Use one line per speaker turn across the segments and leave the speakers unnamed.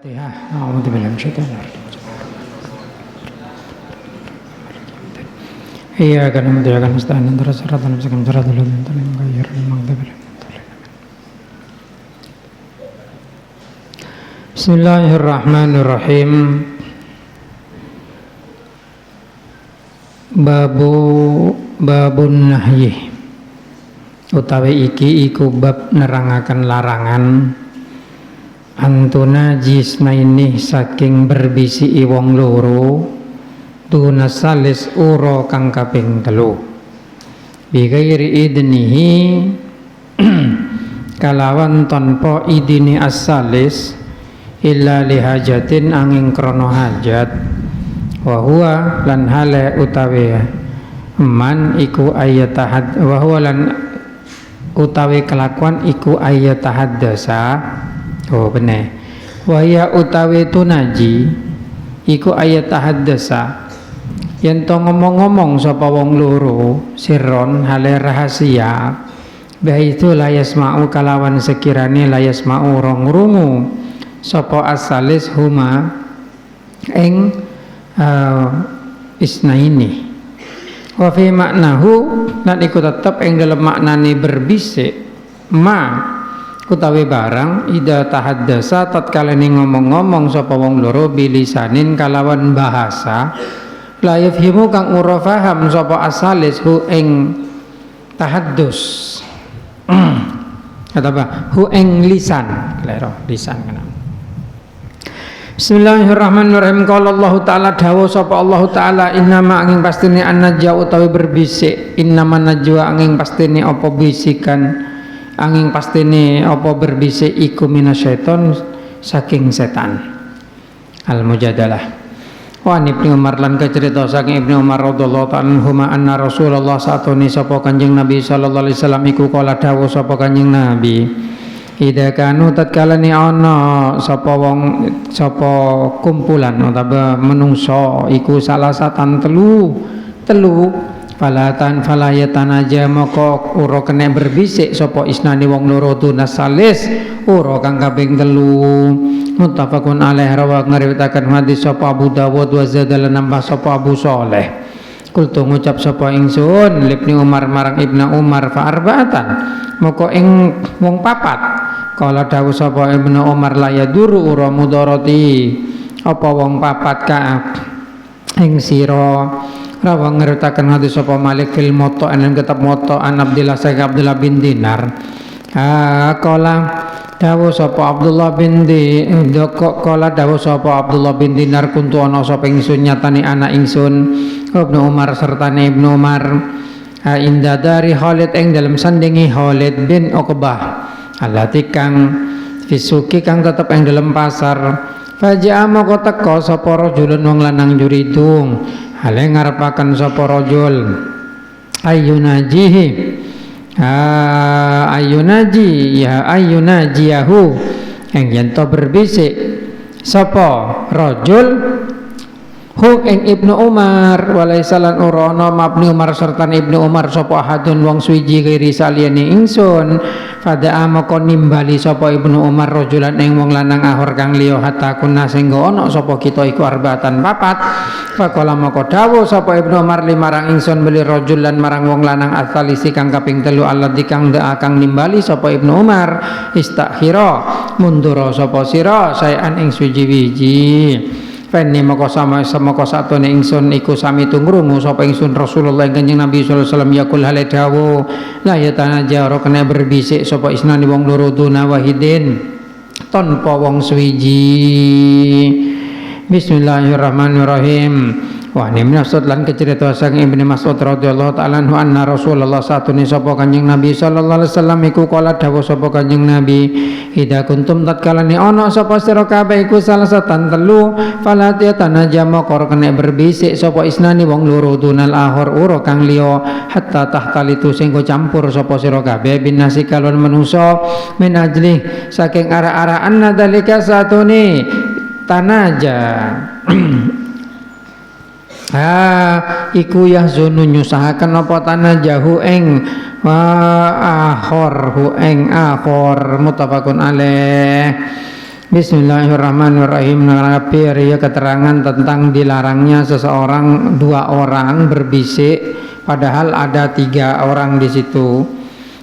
Al-Fatihah. A'udzubillahi minasyaitonir rajim. Iyyaka na'budu wa iyyaka nasta'in. Ihdinas siratal mustaqim. Siratal ladzina an'amta 'alaihim ghairil maghdubi 'alaihim waladdallin. Bismillahirrahmanirrahim. Babun nahyi. Utawi iki iku bab nerangaken larangan antuna jisnaini saking berbisi wong loro tunasalis ura kang kaping telu bighairi idnihi kalawan tanpa idini asalis illa lihajatin angin krana hajat wa huwa lan hale utawi man iku ayatahad wa huwa lan utawi kelakuan iku ayatahaddasa. Oh bener. Waya utawi tunaji iku ayat tahaddasa yen to ngomong-ngomong sapa wong loro sirron hale rahasia baitu la yasma'u kalawan sekirane la yasma'u rong rungu sapa asalis huma ing isnaini wa fi maknahu lan iku tetep ing dalem maknane berbisik ma utawi barang ida tahaddasa tatkala ngomong-ngomong sapa wong loro bilisanin kalawan bahasa la yafhimu kang ora paham sapa asalis hu ing tahaddus kata apa hu ing lisan klero lisan kana. Bismillahirrahmanirrahim. Qala Allah taala dawuh sapa Allah taala innama angin pastine annajwa utawi berbisik innama najwa angin pastine apa bisikan angin pastine apa berbisik iku minasyaiton saking setan. Al-Mujadalah. Wa Ibnu Umar lan kacerita saking Ibnu Umar radhiyallahu ta'ala anhuma anna Rasulullah satune sapa Kanjeng Nabi sallallahu alaihi wasallam iku kala dawuh sapa Kanjeng Nabi ida kanu tatkala ni ana sapa wong sapa kumpulan utawa menungso iku salah satan telu falatan falayatan aja moko ura kena berbisik sapa isnani wong loro tunasalis ura kang kaping telu muttafaqun alaih rawa ngriwayataken hadis sapa Abu Dawud wa zadal nambah sapa Abu Shalih kultu ngucap sapa ingsun Ibnu Umar marang Ibnu Umar fa arba'atan moko ing wong papat kala dawuh sapa Ibnu Umar la yaduru ura mudarati apa wong papat ka ing sira rawa ngeritakan hadis sapa Malik fil moto anan kitab moto an Abdullah sayyid Abdullah bin Dinar kala dawuh sapa Abdullah bin Dinar kuntu ana sapa ingsun nyatane anak ingsun Ibnu Umar sertane Ibnu Umar inda dari Khalid ing dalam sandingi Khalid bin Uqbah alati kang fisuki kang tetep ing dalam pasar faja'a moko teka sapa rajulun wong lanang juridung hale ngarepaken sapa rajul ayunajiyahu yang yen to berbisik sapa rajul hu ing Ibnu Umar walaisalan urana mabni Umar serta Ibnu Umar sapa hadun wong suwiji kiri saliyane ingsun fada moko nimbali sapa Ibnu Umar rajulan ing wong lanang ahor kang liya hatta kunna sehingga ana sapa kita iku arbatan papat faqala moko dawuh sapa Ibnu Umar limarang ingsun beli rajulan marang wong lanang asalisi kang kaping telu alladzi kang kang nimbali sapa Ibnu Umar istakhira mundur sapa sira saean ing suwiji-wiji Feni moko sama satune ingsun iku sami tungrungu sapa ingsun Rasulullah Kanjeng Nabi sallallahu alaihi wasallam yaqul hale dawuh la yatanajaru kena berbisik sapa isnani wong loro duna wahidin tanpa wong suwiji. Bismillahirrahmanirrahim. Wa ni maksud lan kecerita saking Ibnu Mas'ud radhiyallahu ta'ala anhu anna Rasulullah satune sapa Kanjeng Nabi sallallahu alaihi wasallam iku kala dawuh sapa Kanjeng Nabi ida kuntum tatkala ni ana sapa sira kabeh iku salah satan telu falatiya tanajama kor kena berbisik sapa isnani wong loro dunal ahor ura kang liya hatta tahtalitu sing campur sapa sira kabeh binasi kalon manusa min ajli saking ara-ara anna dalika satune tanaja iku yahzunu nyusahaken apa tanajahu ing akhor hu ing akhor muttafaqun alaih Bismillahirrahmanirrahim. Ya, keterangan tentang dilarangnya seseorang, dua orang berbisik padahal ada tiga orang di situ.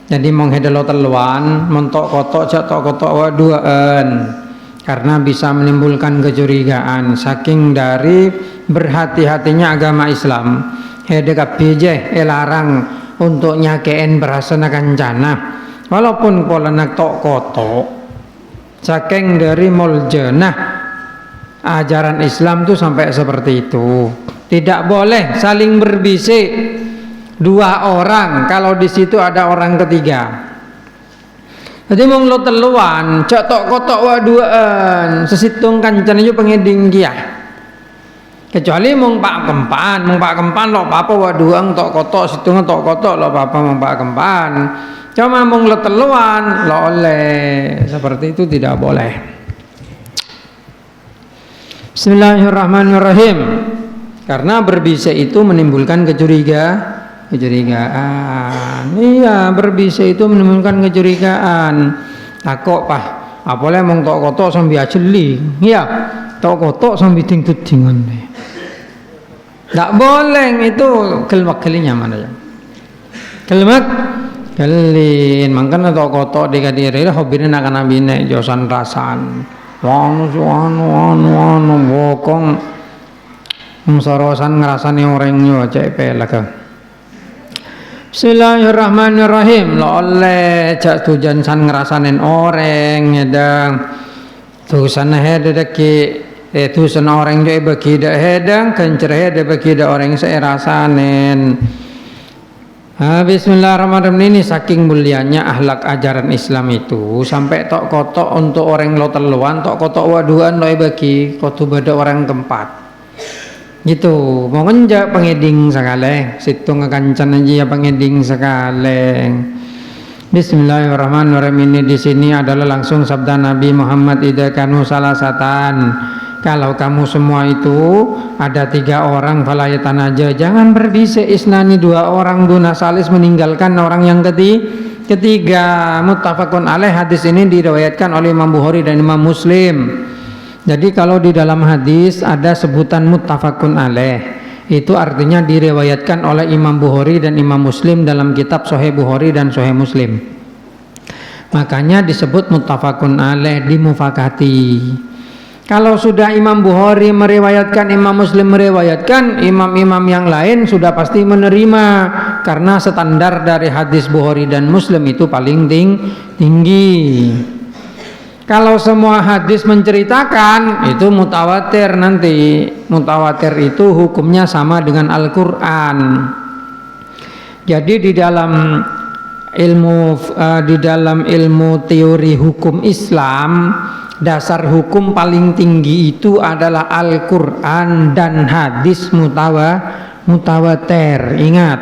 Jadi menghedelo teluan mentok kotok jak tok kotok waduan, karena bisa menimbulkan kecurigaan. Saking dari berhati-hatinya agama Islam, hedek bijeh larang untuk nyakein berasana kancana walaupun pola nak tok kotok. Saking dari moljenah ajaran Islam tuh sampai seperti itu. Tidak boleh saling berbisik dua orang kalau di situ ada orang ketiga. Jadi mong lo teluan cak tok kotok waduan sesitung kancan aja pengeding kia. Kecuali mong pak kempan lo papa waduang tok kotok situng tok kotok lo papa mong pak kempan. Cuma mong lo teluan lo oleh, seperti itu tidak boleh. Bismillahirrahmanirrahim. Karena berbisik itu menimbulkan kecurigaan. Iya, berbisik itu menimbulkan kecurigaan. Takut pah, apalagi mong tok kotok sambil ajeli. Iya, tok kotok sambil ting-tingan. Tak boleh itu kelmak-kelinya mana ya? Kelmak kelin, makanya tok kotok dikadiri hobine nak nabine josan rasan. Wanu bokong sorosan ngerasani orangnya cek pelaka. Bismillahirrahmanirrahim. Lo oleh cak tujan san ngerasanin orang hedang tusan hedeki tusan orang juga bagi dak hedang kencer hedek bagi dak orang seerasanin. Bismillahirrahmanirrahim. Ini saking mulianya akhlak ajaran Islam itu sampai tok kotok untuk orang lo teluan, tok kotok waduan lo bagi kotu bada orang keempat. Gitu, mau ngenjak pengeding sekali, situ ngekancan aja ya pengeding sekali. Bismillahirrahmanirrahim. Ini di sini adalah langsung sabda Nabi Muhammad, idza kanu salasatan. Kalau kamu semua itu ada tiga orang falayatan aja, jangan berbisik isnani dua orang duna salis meninggalkan orang yang ketiga. Muttafaqun alaih. Hadis ini diriwayatkan oleh Imam Bukhari dan Imam Muslim. Jadi kalau di dalam hadis ada sebutan muttafaqun alaih, itu artinya diriwayatkan oleh Imam Bukhari dan Imam Muslim dalam kitab Sahih Bukhari dan Sahih Muslim. Makanya disebut muttafaqun alaih, dimufakati. Kalau sudah Imam Bukhari meriwayatkan, Imam Muslim meriwayatkan, imam-imam yang lain sudah pasti menerima, karena standar dari hadis Bukhari dan Muslim itu paling tinggi. Kalau semua hadis menceritakan itu mutawatir, nanti mutawatir itu hukumnya sama dengan Al-Quran. Jadi di dalam ilmu teori hukum Islam, dasar hukum paling tinggi itu adalah Al-Quran dan hadis mutawatir. Ingat,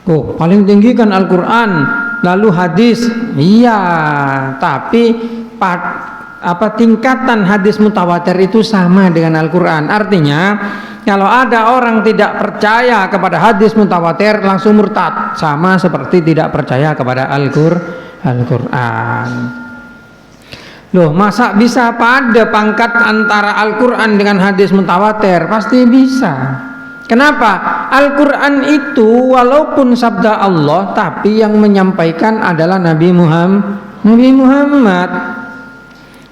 paling tinggi kan Al-Quran, lalu hadis. Iya, tapi tingkatan hadis mutawatir itu sama dengan Al-Quran. Artinya kalau ada orang tidak percaya kepada hadis mutawatir langsung murtad, sama seperti tidak percaya kepada Al-Quran. Loh, masa bisa pada pangkat antara Al-Quran dengan hadis mutawatir? Pasti bisa. Kenapa? Al-Quran itu walaupun sabda Allah, tapi yang menyampaikan adalah Nabi Muhammad.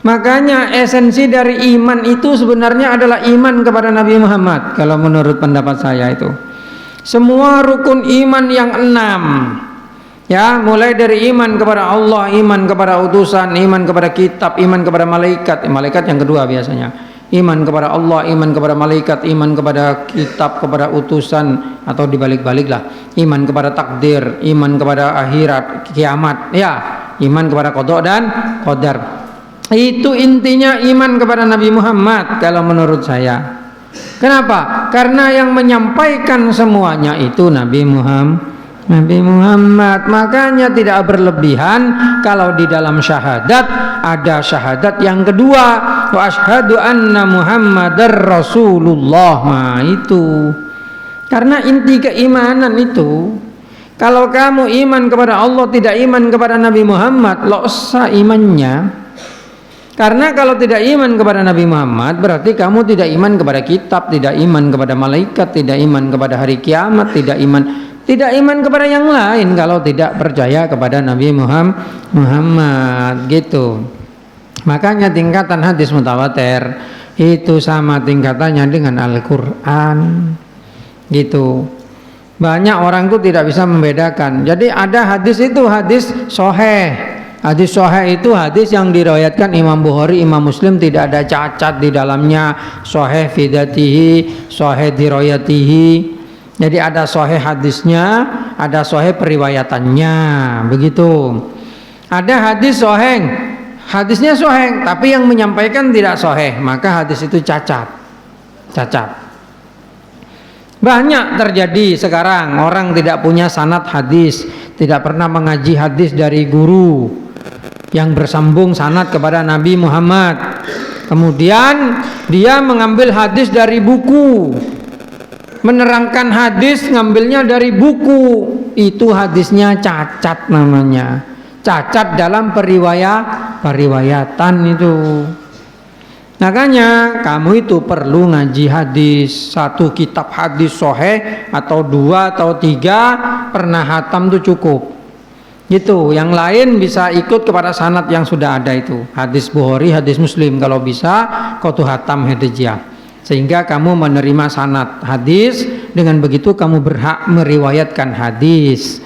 Makanya esensi dari iman itu sebenarnya adalah iman kepada Nabi Muhammad. Kalau menurut pendapat saya itu semua rukun iman yang 6, ya, mulai dari iman kepada Allah, iman kepada utusan, iman kepada kitab, iman kepada malaikat. Malaikat yang kedua biasanya. Iman kepada Allah, iman kepada malaikat, iman kepada kitab, kepada utusan, atau dibalik-baliklah, iman kepada takdir, iman kepada akhirat, kiamat, ya, iman kepada qada dan qadar. Itu intinya iman kepada Nabi Muhammad kalau menurut saya. Kenapa? Karena yang menyampaikan semuanya itu Nabi Muhammad. Makanya tidak berlebihan kalau di dalam syahadat ada syahadat yang kedua, wa asyhadu anna Muhammadar Rasulullah. Nah, itu karena inti keimanan itu. Kalau kamu iman kepada Allah tidak iman kepada Nabi Muhammad, losa imannya. Karena kalau tidak iman kepada Nabi Muhammad, berarti kamu tidak iman kepada kitab, tidak iman kepada malaikat, tidak iman kepada hari kiamat, tidak iman kepada yang lain kalau tidak percaya kepada Nabi Muhammad gitu. Makanya tingkatan hadis mutawatir itu sama tingkatannya dengan Al-Quran gitu. Banyak orang itu tidak bisa membedakan. Jadi ada hadis itu hadis sahih. Hadis sahih itu hadis yang diriwayatkan Imam Bukhari, Imam Muslim, tidak ada cacat di dalamnya, sahih fi dzatihi, sahih diriwayatihi. Jadi ada sahih hadisnya, ada sahih periwayatannya, begitu. Ada hadis sahih, hadisnya sahih, tapi yang menyampaikan tidak sahih, maka hadis itu cacat. Banyak terjadi sekarang orang tidak punya sanad hadis, tidak pernah mengaji hadis dari guru yang bersambung sanad kepada Nabi Muhammad. Kemudian dia mengambil hadis dari buku, menerangkan hadis ngambilnya dari buku, itu hadisnya cacat namanya. Cacat dalam periwayatan itu. Makanya kamu itu perlu ngaji hadis, satu kitab hadis sahih atau 2 atau 3 pernah hatam itu cukup. Gitu, yang lain bisa ikut kepada sanad yang sudah ada itu. Hadis Bukhari, hadis Muslim, kalau bisa kau tuh hatam hadijiyah. Sehingga kamu menerima sanad hadis, dengan begitu kamu berhak meriwayatkan hadis.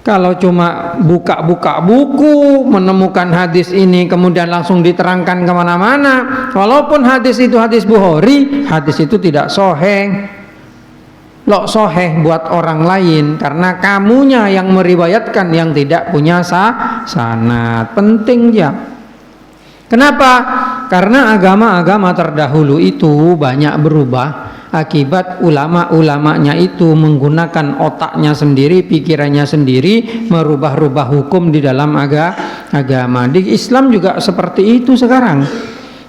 Kalau cuma buka-buka buku, menemukan hadis ini kemudian langsung diterangkan kemana-mana, walaupun hadis itu hadis Bukhari, hadis itu tidak sahih. Sahih buat orang lain karena kamunya yang meriwayatkan yang tidak punya sanad. Penting ya. Kenapa? Karena agama-agama terdahulu itu banyak berubah akibat ulama-ulamanya itu menggunakan otaknya sendiri, pikirannya sendiri, merubah-rubah hukum di dalam agama. Di Islam juga seperti itu sekarang.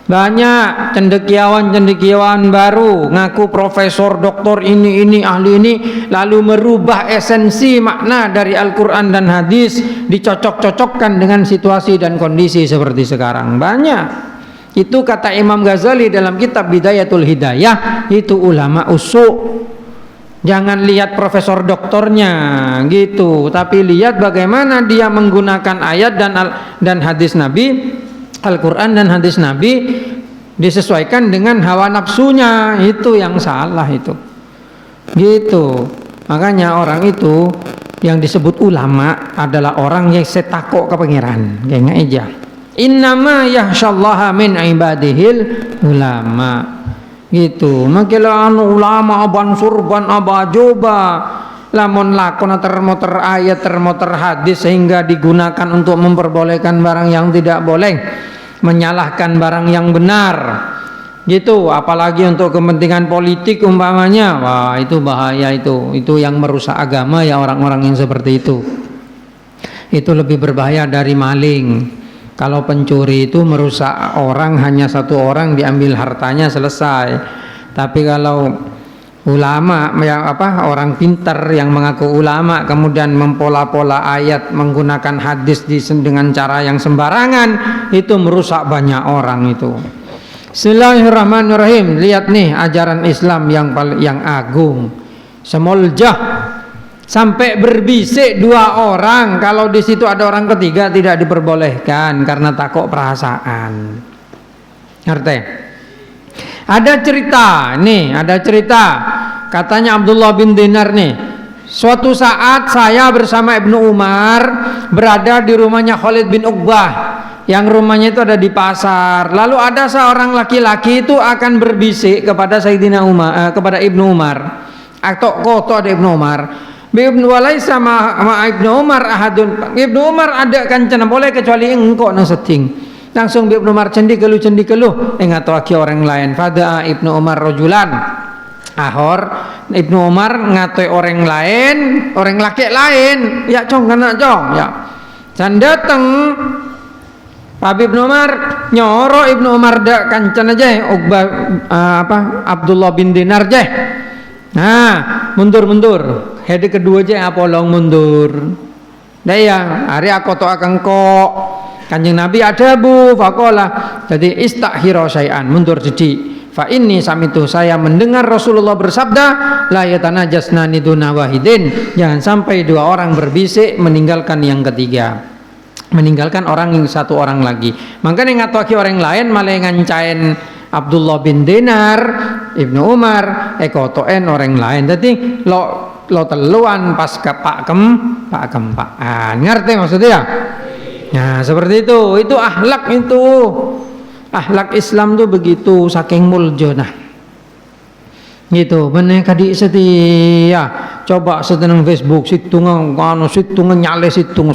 Banyak cendekiawan baru ngaku profesor, doktor ini ahli ini, lalu merubah esensi makna dari Al-Quran dan hadis, dicocok-cocokkan dengan situasi dan kondisi seperti sekarang. Banyak. Itu kata Imam Ghazali dalam kitab Bidayatul Hidayah, itu ulama usuk. Jangan lihat profesor doktornya gitu, tapi lihat bagaimana dia menggunakan ayat dan hadis Nabi, Al-Quran dan hadis Nabi disesuaikan dengan hawa nafsunya. Itu yang salah itu gitu. Makanya orang itu yang disebut ulama adalah orang yang setakok ke pangeran, kayak aja. Innama yahsyallaha min ibadihil ulama gitu. Makanya ulama aban surban abajoba lamun lakon termoter ayat termoter hadis sehingga digunakan untuk memperbolehkan barang yang tidak boleh, menyalahkan barang yang benar gitu, apalagi untuk kepentingan politik umpamanya. Wah, itu bahaya, itu yang merusak agama ya. Orang-orang yang seperti itu lebih berbahaya dari maling. Kalau pencuri itu merusak orang, hanya satu orang diambil hartanya selesai. Tapi kalau ulama yang orang pintar yang mengaku ulama kemudian mempola-pola ayat menggunakan hadis dengan cara yang sembarangan, itu merusak banyak orang itu. Bismillahirrahmanirrahim. Lihat nih ajaran Islam yang agung, semoljah sampai berbisik 2 orang. Kalau di situ ada orang ketiga tidak diperbolehkan karena takut perasaan. Ngerti? Ada cerita katanya Abdullah bin Dinar nih, suatu saat saya bersama Ibnu Umar berada di rumahnya Khalid bin Uqbah yang rumahnya itu ada di pasar. Lalu ada seorang laki-laki itu akan berbisik kepada Sayyidina Umar, kepada Ibnu Umar, atau ada Ibnu Umar. Ibnu Walai sama Ibnu Umar ahadun. Ibnu Umar ada kancana boleh kecuali engkau nang seting. Langsung Ibnu Umar cendi keluh ingat lagi orang lain. Fada Ibnu Umar rojulan ahor. Ibnu Umar ngatoi orang lain, orang laki lain, ya cong kena cong ya. Dan datang Pak Ibnu Umar nyoro Ibnu Umar dak kancan aja Abdullah bin Dinar aja. Nah, mundur. Hede kedua aja apolong mundur. Dah ya, hari aku to akan kok Kanjeng Nabi ada bu fakola, jadi istakhiro syai'an, mundur jadi. Fa inni samitu, saya mendengar Rasulullah bersabda, la yatanajasnani duna wahidin, jangan sampai dua orang berbisik meninggalkan yang ketiga, meninggalkan orang yang satu orang lagi. Makanya ngatoki orang lain malah ngancain Abdullah bin Dinar, Ibnu Umar, ekotoen orang lain. Jadi lo teluan pas ke pak kempaan, ngerti maksudnya ya? Nah seperti itu akhlak itu. Akhlak Islam tuh begitu saking muljo. Nah gitu bener kadi setia. Coba setenang Facebook situngan kano situngan nyale situngan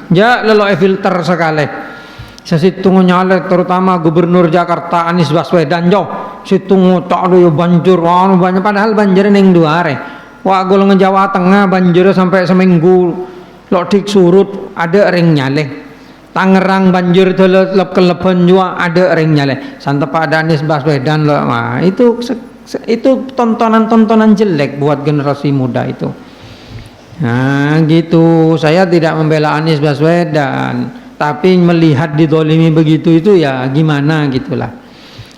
ja lelo filter sekali. Sesitungan nyale terutama Gubernur Jakarta Anies Baswedan jo situng tak ada banjir banyak, padahal banjir neng dua hari. Wah golongan Jawa Tengah banjir sampai seminggu. Lodik surut ada ring nyale. Tangerang banjir telep keleban juga ada ring nyale. Santep ada Anies Baswedan loh. Nah, itu tontonan jelek buat generasi muda itu. Nah, gitu. Saya tidak membela Anies Baswedan, tapi melihat didolimi begitu itu ya gimana gitulah.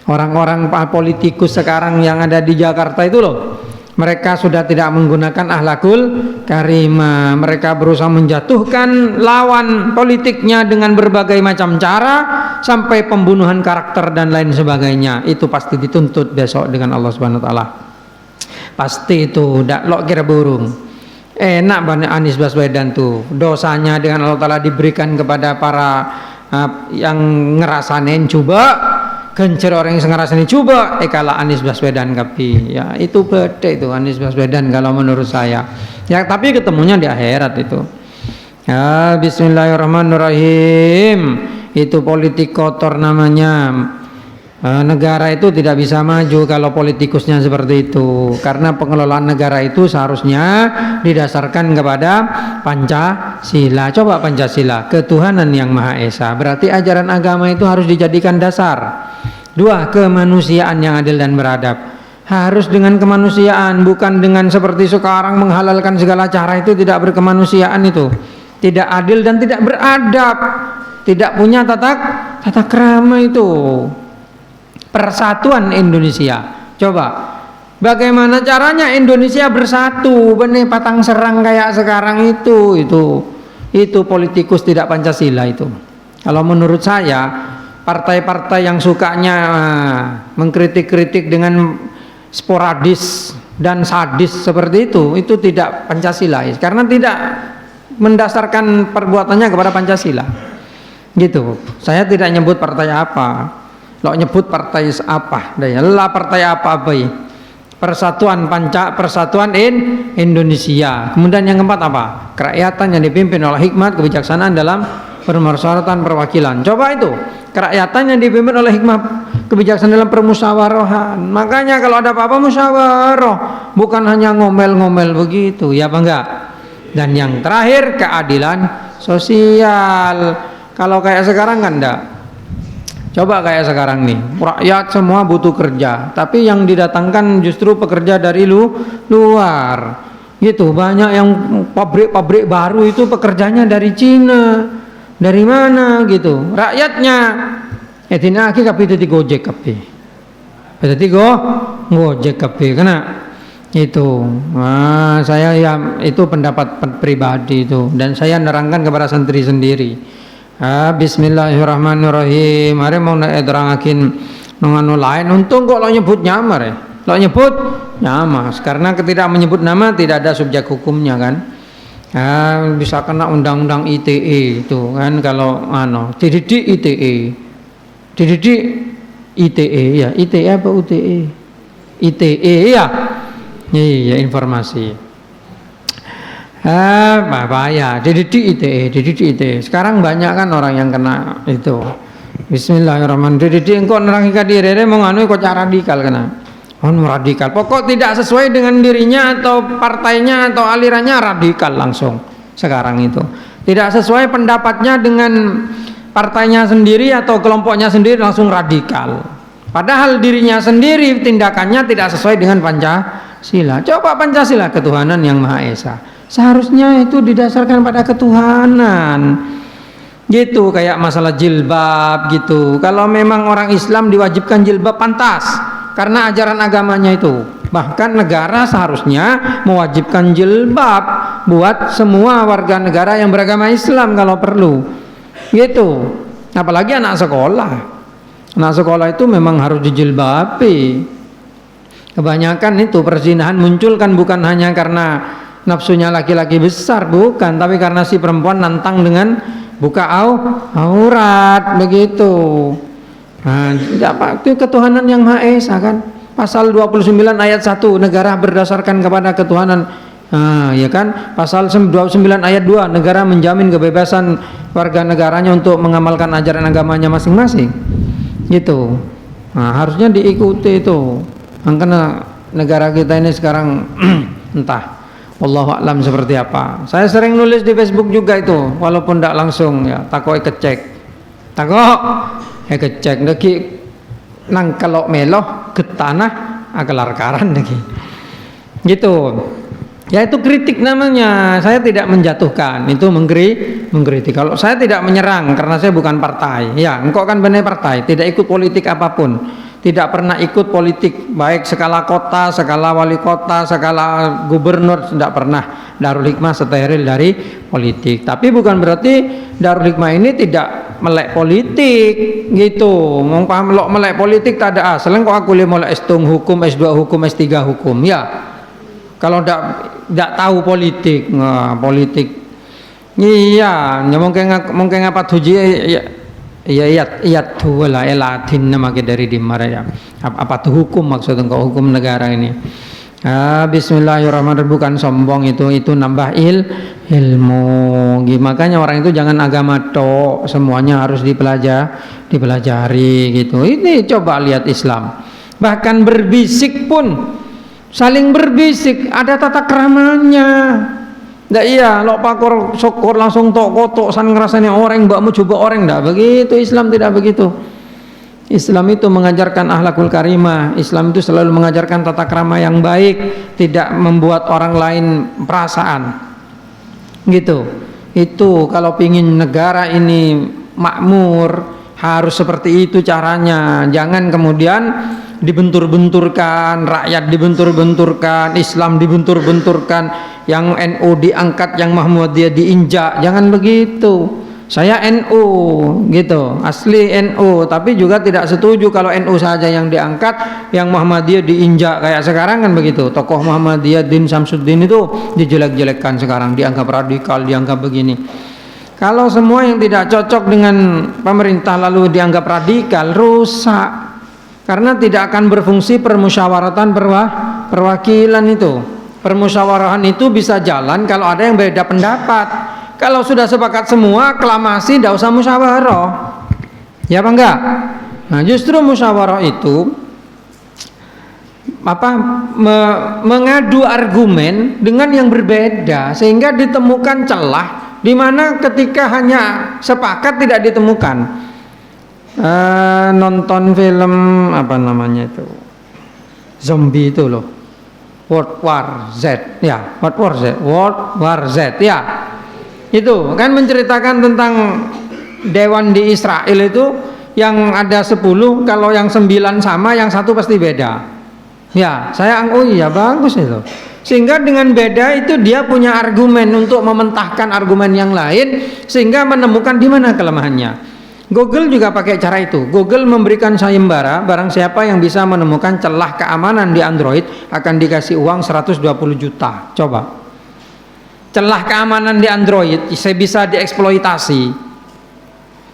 Orang-orang politikus sekarang yang ada di Jakarta itu loh. Mereka sudah tidak menggunakan akhlakul karimah. Mereka berusaha menjatuhkan lawan politiknya dengan berbagai macam cara sampai pembunuhan karakter dan lain sebagainya. Itu pasti dituntut besok dengan Allah Subhanahu wa taala. Pasti itu ndak lo kira burung. Enak banget Anies Baswedan tuh. Dosanya dengan Allah taala diberikan kepada para yang ngerasain coba gencer orang yang ngerasani coba kalah Anies Baswedan kapi ya itu beda itu Anies Baswedan kalau menurut saya ya, tapi ketemunya di akhirat itu ya. Bismillahirrahmanirrahim. Itu politik kotor namanya. Negara itu tidak bisa maju kalau politikusnya seperti itu, karena pengelolaan negara itu seharusnya didasarkan kepada Pancasila. Coba Pancasila, ketuhanan yang Maha Esa, berarti ajaran agama itu harus dijadikan dasar. Dua, kemanusiaan yang adil dan beradab. Harus dengan kemanusiaan, bukan dengan seperti sekarang menghalalkan segala cara. Itu tidak berkemanusiaan, itu tidak adil dan tidak beradab, tidak punya tata krama. Itu persatuan Indonesia. Coba bagaimana caranya Indonesia bersatu, benih patang serang kayak sekarang itu politikus tidak Pancasila itu. Kalau menurut saya partai-partai yang sukanya mengkritik-kritik dengan sporadis dan sadis seperti itu tidak Pancasila, karena tidak mendasarkan perbuatannya kepada Pancasila. Gitu. Saya tidak nyebut partai apa. Lo nyebut partai apa? Lah partai apa? Persatuan Indonesia. Kemudian yang keempat apa? Kerakyatan yang dipimpin oleh hikmat kebijaksanaan dalam permusyawaratan perwakilan. Coba itu, kerakyatan yang dipimpin oleh hikmah kebijaksanaan dalam permusyawarohan. Makanya kalau ada apa-apa musyawarah, bukan hanya ngomel-ngomel begitu, ya apa enggak? Dan yang terakhir keadilan sosial. Kalau kayak sekarang kan enggak. Coba kayak sekarang nih, rakyat semua butuh kerja, tapi yang didatangkan justru pekerja dari luar. Gitu, banyak yang pabrik-pabrik baru itu pekerjanya dari Cina. Dari mana gitu? Rakyatnya etina aki kapi tadi Gojek kapi. Tadi Gojek kapi kena itu. Nah, saya ya itu pendapat pribadi itu, dan saya nerangkan kepada santri sendiri. Bismillahirrahmanirrahim. Mari mau nerangakin nonganu lain. Untung kok lo nyebut nyamar ya. Lo nyebut nyamas karena ketika menyebut nama tidak ada subjek hukumnya kan. Bisa kena undang-undang ITE itu kan, kalau dididik ITE ya, ITE apa UTE? ITE ya. Iya informasi. Bahaya, dididik ITE. Sekarang banyak kan orang yang kena itu. Bismillahirrahmanirrahim. Dididik engkau nerangi ka diri mau nganu kok cara radikal kena. Radikal. Pokok tidak sesuai dengan dirinya atau partainya atau alirannya radikal langsung. Sekarang itu. Tidak sesuai pendapatnya dengan partainya sendiri atau kelompoknya sendiri langsung radikal. Padahal dirinya sendiri tindakannya tidak sesuai dengan Pancasila. Coba Pancasila, ketuhanan yang Maha Esa. Seharusnya itu didasarkan pada ketuhanan. Gitu, kayak masalah jilbab gitu. Kalau memang orang Islam diwajibkan jilbab, pantas karena ajaran agamanya itu. Bahkan negara seharusnya mewajibkan jilbab buat semua warga negara yang beragama Islam kalau perlu. Gitu. Apalagi anak sekolah. Anak sekolah itu memang harus dijilbabi. Kebanyakan itu perzinahan muncul kan bukan hanya karena nafsunya laki-laki besar, bukan, tapi karena si perempuan nantang dengan buka aurat begitu. Nah, itu ketuhanan yang Maha Esa kan. Pasal 29 ayat 1 negara berdasarkan kepada ketuhanan. Nah, ya kan? Pasal 29 ayat 2 negara menjamin kebebasan warga negaranya untuk mengamalkan ajaran agamanya masing-masing. Gitu. Nah, harusnya diikuti itu. Karena negara kita ini sekarang entah wallahu a'lam seperti apa. Saya sering nulis di Facebook juga itu, walaupun tidak langsung ya, takok kecek. Takok kecek lagi nang kalau meloh ke tanah akelar-karan lagi. Gitu. Ya itu kritik namanya. Saya tidak menjatuhkan, itu mengkritik. Kalau saya tidak menyerang karena saya bukan partai. Ya, engkau kan benar partai, tidak ikut politik apapun. Tidak pernah ikut politik baik skala kota, skala wali kota, skala gubernur, tidak pernah. Darul Hikmah steril dari politik. Tapi bukan berarti Darul Hikmah ini tidak melek politik gitu. Mau paham melek politik tak ada asal. Kok aku mulai S1 hukum, S2 hukum, S3 hukum ya. Kalau tidak tahu politik, politik iya, mungkin apa tujuh ya. Iya tuh lah Latin nama dari dimana ya apa tuh hukum maksudnya kok hukum negara ini. Bismillahirrahmanirrahim, bukan sombong itu nambah ilmu. Makanya orang itu jangan agama tok, semuanya harus dipelajari gitu. Ini coba lihat Islam, bahkan berbisik pun saling berbisik ada tata keramanya. Ndak iya, lo pakor syukur langsung tok san ngerasanya orang mbakmu coba orang, ndak begitu. Islam tidak begitu. Islam itu mengajarkan akhlakul karimah. Islam itu selalu mengajarkan tata krama yang baik, tidak membuat orang lain perasaan. Gitu. Itu kalau pingin negara ini makmur harus seperti itu caranya. Jangan kemudian dibentur-benturkan, rakyat dibentur-benturkan, Islam dibentur-benturkan, yang NU diangkat, yang Muhammadiyah diinjak. Jangan begitu. Saya NU gitu, asli NU, tapi juga tidak setuju kalau NU saja yang diangkat, yang Muhammadiyah diinjak kayak sekarang kan begitu. Tokoh Muhammadiyah Din Samsuddin itu dijelek-jelekkan sekarang, dianggap radikal, dianggap begini. Kalau semua yang tidak cocok dengan pemerintah lalu dianggap radikal, rusak. Karena tidak akan berfungsi permusyawaratan perwakilan itu. Permusyawarahan itu bisa jalan kalau ada yang beda pendapat. Kalau sudah sepakat semua, aklamasi, tidak usah musyawarah. Ya apa enggak? Nah, justru musyawarah itu mengadu argumen dengan yang berbeda sehingga ditemukan celah di mana ketika hanya sepakat tidak ditemukan. Nonton film apa namanya itu zombie itu loh, World War Z ya, World War Z ya, itu kan menceritakan tentang dewan di Israel itu yang ada 10, kalau yang 9 sama, yang satu pasti beda ya. Oh iya bagus itu, sehingga dengan beda itu dia punya argumen untuk mementahkan argumen yang lain sehingga menemukan di mana kelemahannya. Google juga pakai cara itu. Google memberikan sayembara, barang siapa yang bisa menemukan celah keamanan di Android akan dikasih uang 120 juta. Coba. Celah keamanan di Android saya bisa dieksploitasi.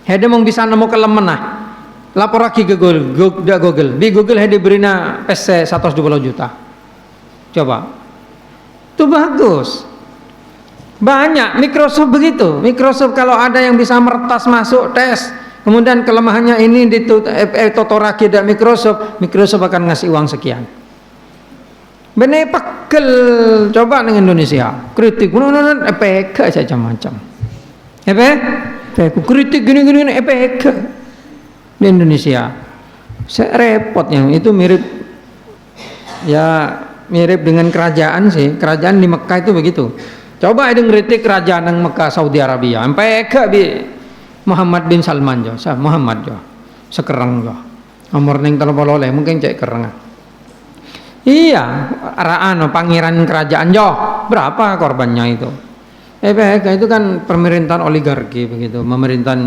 Hede mong bisa nemu kelemahan. Lapor lagi ke Google. Di Google hede berina PC 120 juta. Coba. Itu bagus. Banyak. Microsoft begitu. Microsoft kalau ada yang bisa meretas masuk tes, kemudian kelemahannya ini ditotoraki dan Microsoft akan ngasih uang sekian. Bener pegel. Coba dengan Indonesia kritik EPK saja macam kritik gini EPK di Indonesia. Saya repot, yang itu mirip dengan kerajaan sih. Kerajaan di Mekah itu begitu. Coba ada ngeritik kerajaan yang Mekah Saudi Arabia, sampai Muhammad bin Salman jo, Muhammad jo, sekerang jo, umur neng 30 mungkin cek kereng. Iya, pangeran kerajaan jo, berapa korbannya itu? Itu kan pemerintahan oligarki begitu, pemerintahan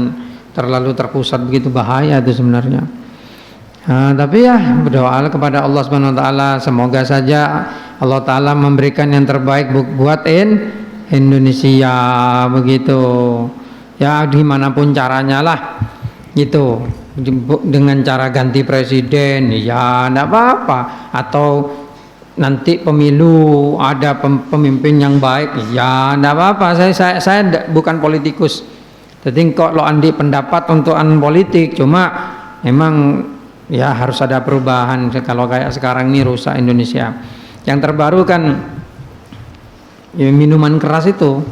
terlalu terpusat begitu, bahaya itu sebenarnya. Nah, tapi ya berdoa kepada Allah Subhanahu Wa Taala, semoga saja Allah Taala memberikan yang terbaik buat Indonesia begitu. Ya dimanapun caranya lah, gitu. Dengan cara ganti presiden, ya enggak apa-apa. Atau nanti pemilu ada pemimpin yang baik, ya enggak apa-apa. Saya bukan politikus. Jadi kok lo andi pendapat untuk politik, cuma memang ya harus ada perubahan. Kalau kayak sekarang ini rusak Indonesia. Yang terbaru kan ya, minuman keras itu,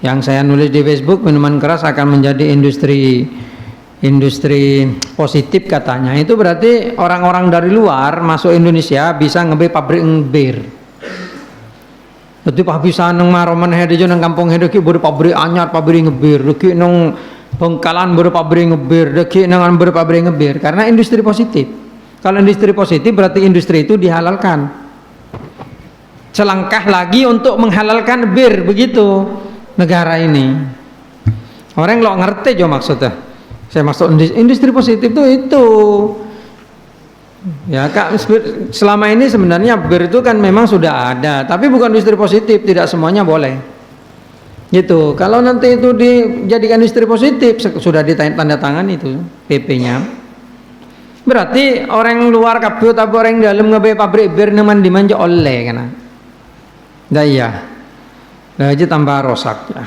yang saya nulis di Facebook, minuman keras akan menjadi industri positif katanya. Itu berarti orang-orang dari luar masuk Indonesia bisa pabrik bir. Jadi bisa nang maroman hede nang kampung hede ki baru pabrik anyar, pabrik ngebir, ki nang Bengkalan baru pabrik ngebir, deki nang baru pabrik ngebir, karena industri positif. Kalau industri positif berarti industri itu dihalalkan. Selangkah lagi untuk menghalalkan bir, begitu negara ini. Orang lo ngerti jo maksudnya. Saya maksud industri positif itu ya Kak, selama ini sebenarnya bir itu kan memang sudah ada, tapi bukan industri positif, tidak semuanya boleh. Gitu. Kalau nanti itu dijadikan industri positif, sudah ditanda tangan itu PP-nya. Berarti orang luar kabeh tapi orang dalam ngebe pabrik bir neman dimanja oleh kana. Dah iya. Dah aja tambah rosak ya.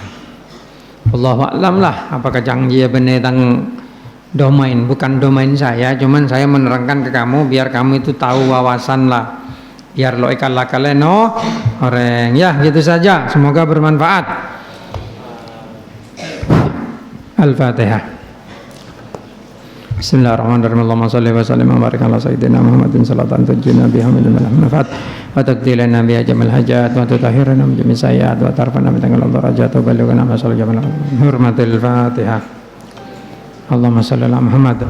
Wallahu a'lam lah, apakah janji bener tang domain, bukan domain saya, cuman saya menerangkan ke kamu biar kamu itu tahu wawasan lah. Biar lo kaleno orang ya, gitu saja. Semoga bermanfaat. Al-Fatihah. Bismillahirrahmanirrahim. Allahumma shalli wa sallim wa barik ala sayyidina Muhammadin salatan tujina biha min al-manfaat wa taqdilana biha jamal hajat wa tutahhirana min jami' sayyi'at wa tarfana min tangal darajat wa balighana ma sallallahu jamal hurmatil Fatihah. Allahumma shalli ala Muhammad.